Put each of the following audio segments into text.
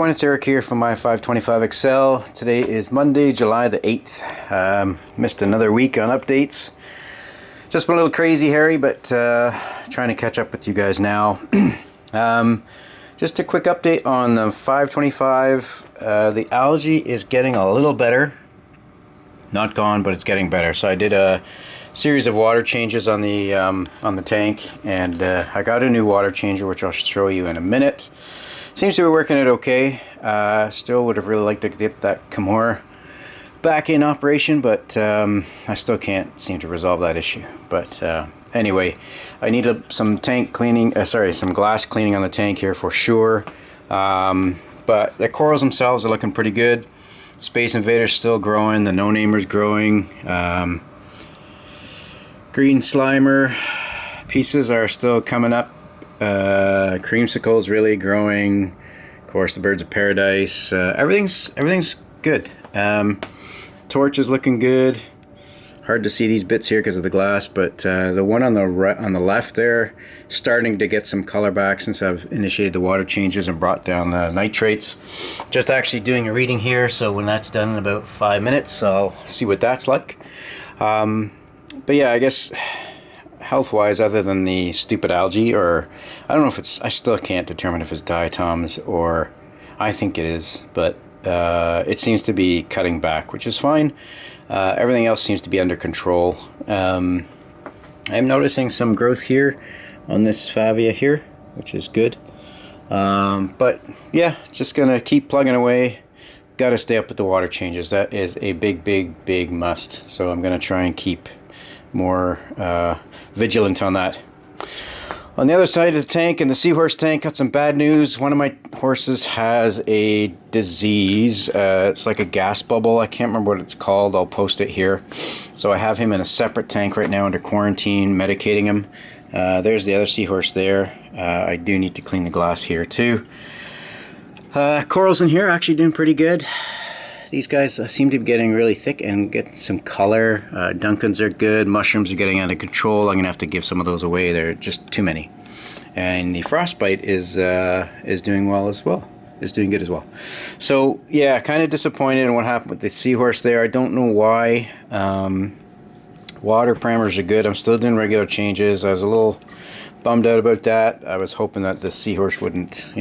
everyone, it's Eric here from my 525 XL. Today is Monday, July the 8th. Missed another week on updates. Just been a little crazy, Harry, but trying to catch up with you guys now. Just a quick update on the 525. The algae is getting a little better. Not gone, but it's getting better. So I did a series of water changes on the tank, and I got a new water changer, which I'll show you in a minute. Seems to be working it okay. Still would have really liked to get that Camor back in operation, but I still can't seem to resolve that issue. But anyway, I need some tank cleaning, some glass cleaning on the tank here for sure. But the corals themselves are looking pretty good. Space Invader's still growing, the no-namer's growing. Green Slimer pieces are still coming up. Creamsicle's really growing. Of course, the Birds of Paradise. Everything's good. Torch is looking good. Hard to see these bits here because of the glass, but the one on the left there, starting to get some color back since I've initiated the water changes and brought down the nitrates. Just actually doing a reading here, so when that's done in about 5 minutes, I'll see what that's like. But yeah, I guess health-wise, other than the stupid algae, or I don't know if it's, I still can't determine if it's diatoms, or I think it is, but it seems to be cutting back, which is fine. Everything else seems to be under control. I'm noticing some growth here on this favia here, which is good. But yeah, just gonna keep plugging away. Got to stay up with the water changes. That is a big must. So I'm gonna try and keep more vigilant on that. On the other side of the tank, in the seahorse tank, got some bad news. One of my horses has a disease. It's like a gas bubble. I can't remember what it's called. I'll post it here. So I have him in a separate tank right now under quarantine, medicating him. There's the other seahorse there. I do need to clean the glass here too. Corals in here are actually doing pretty good. These guys seem to be getting really thick and getting some color. Duncans are good. Mushrooms are getting out of control. I'm gonna have to give some of those away. They're just too many. And the frostbite is doing well as well. Is doing good as well. So yeah, kind of disappointed in what happened with the seahorse there. I don't know why. Water parameters are good. I'm still doing regular changes. I was a little bummed out about that. I was hoping that the seahorse wouldn't,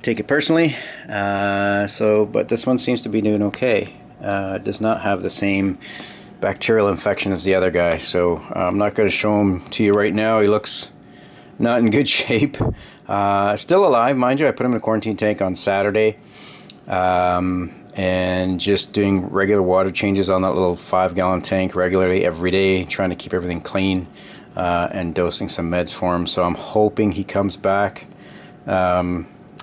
take it personally. But this one seems to be doing okay. It does not have the same bacterial infection as the other guy, so I'm not going to show him to you right now. He looks not in good shape. Still alive, mind you. I put him in a quarantine tank on Saturday, and just doing regular water changes on that little 5-gallon tank regularly every day, trying to keep everything clean, and dosing some meds for him. So I'm hoping he comes back.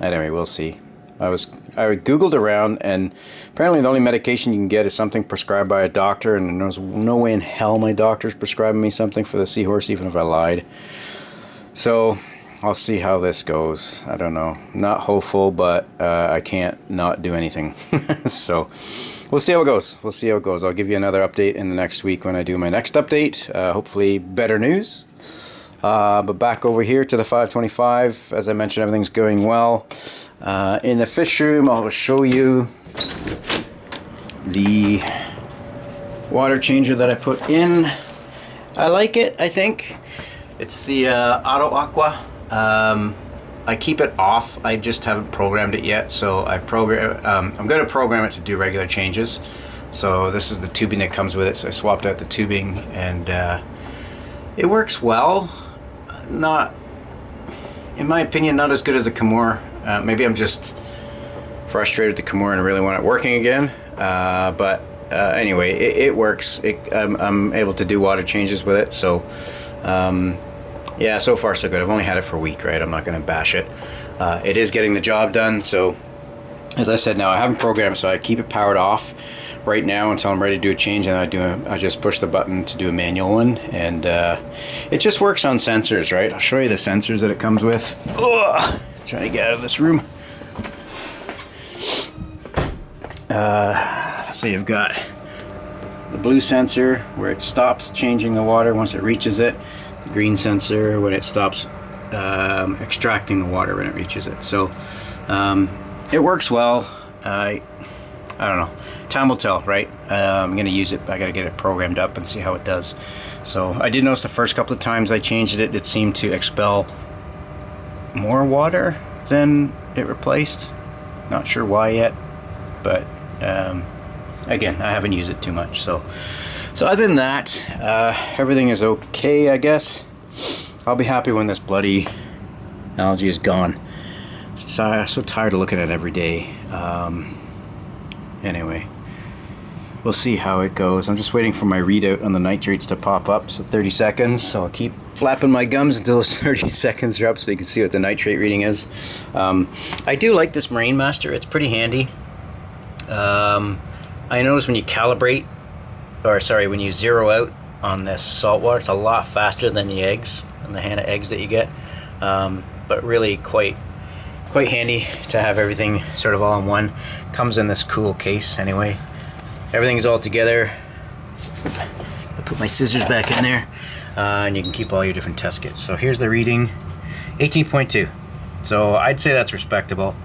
Anyway, we'll see. I googled around, and apparently the only medication you can get is something prescribed by a doctor, and there's no way in hell my doctor's prescribing me something for the seahorse, even if I lied. So I'll see how this goes. I don't know. Not hopeful, but I can't not do anything. So we'll see how it goes. We'll see how it goes. I'll give you another update in the next week when I do my next update. Hopefully better news. But back over here to the 525, as I mentioned, everything's going well. In the fish room, I'll show you the water changer that I put in. I like it, I think. It's the Auto Aqua. I keep it off. I just haven't programmed it yet, so I'm going to program it to do regular changes. So this is the tubing that comes with it, so I swapped out the tubing, and it works well. Not, in my opinion, not as good as the Camor. Maybe I'm just frustrated with the Camor and I really want it working again. But anyway, it works. I'm able to do water changes with it. So yeah, so far so good. I've only had it for a week, right? I'm not going to bash it. It is getting the job done. So as I said, now I haven't programmed, so I keep it powered off right now until I'm ready to do a change, and I just push the button to do a manual one, and it just works on sensors, right? I'll show you the sensors that it comes with. Ugh, trying to get out of this room. So you've got the blue sensor where it stops changing the water once it reaches it, the green sensor when it stops extracting the water when it reaches it. So It works well. I don't know. Time will tell, right? I'm gonna use it. I gotta get it programmed up and see how it does. So I did notice the first couple of times I changed it, it seemed to expel more water than it replaced. Not sure why yet, but again, I haven't used it too much. So other than that, everything is okay, I guess. I'll be happy when this bloody algae is gone. So tired of looking at it every day. Anyway, we'll see how it goes. I'm just waiting for my readout on the nitrates to pop up. So 30 seconds. So I'll keep flapping my gums until those 30 seconds are up so you can see what the nitrate reading is. I do like this Marine Master. It's pretty handy. I notice when you calibrate, or sorry, when you zero out on this saltwater, it's a lot faster than the eggs, and the Hannah eggs that you get. But really quite handy to have everything sort of all in one. Comes in this cool case anyway. Everything's all together. I put my scissors back in there, and you can keep all your different test kits. So here's the reading, 18.2. So I'd say that's respectable.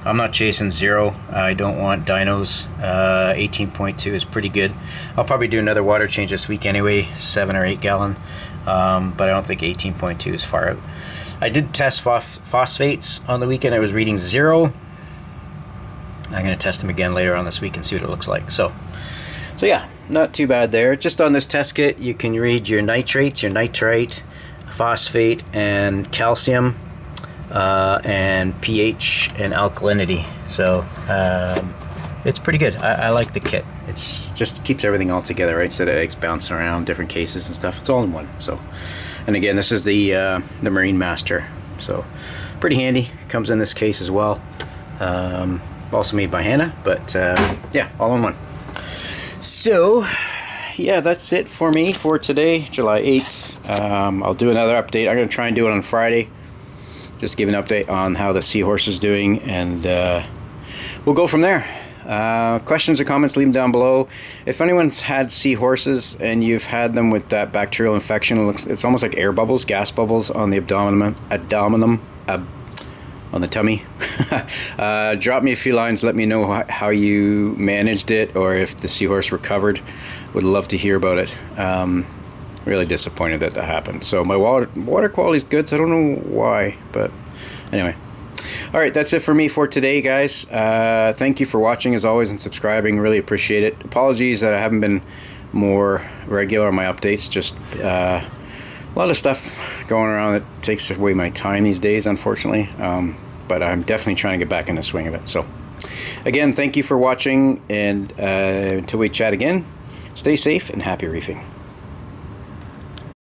I'm not chasing zero. I don't want dinos. 18.2 is pretty good. I'll probably do another water change this week anyway, 7 or 8 gallon. But I don't think 18.2 is far out. I did test phosphates on the weekend. I was reading 0. I'm going to test them again later on this week and see what it looks like. So yeah, not too bad there. Just on this test kit, you can read your nitrates, your nitrite, phosphate, and calcium, and pH and alkalinity. So it's pretty good. I like the kit. It's just keeps everything all together, right? Instead of eggs bouncing around different cases and stuff. It's all in one. So, and again, this is the Marine Master. So pretty handy. Comes in this case as well. Also made by Hannah, but yeah, all in one. So yeah, that's it for me for today, July 8th. I'll do another update. I'm going to try and do it on Friday. Just give an update on how the seahorse is doing, and we'll go from there. Questions or comments, leave them down below. If anyone's had seahorses and you've had them with that bacterial infection, it's almost like air bubbles, gas bubbles on the abdomen, on the tummy. Drop me a few lines, let me know how you managed it, or if the seahorse recovered. Would love to hear about it. Really disappointed that happened. So my water quality is good, so I don't know why, but anyway. All right, that's it for me for today, guys. Thank you for watching as always and subscribing. Really appreciate it. Apologies that I haven't been more regular on my updates. Just a lot of stuff going around that takes away my time these days, unfortunately. But I'm definitely trying to get back in the swing of it. So again, thank you for watching, and until we chat again, stay safe and happy reefing.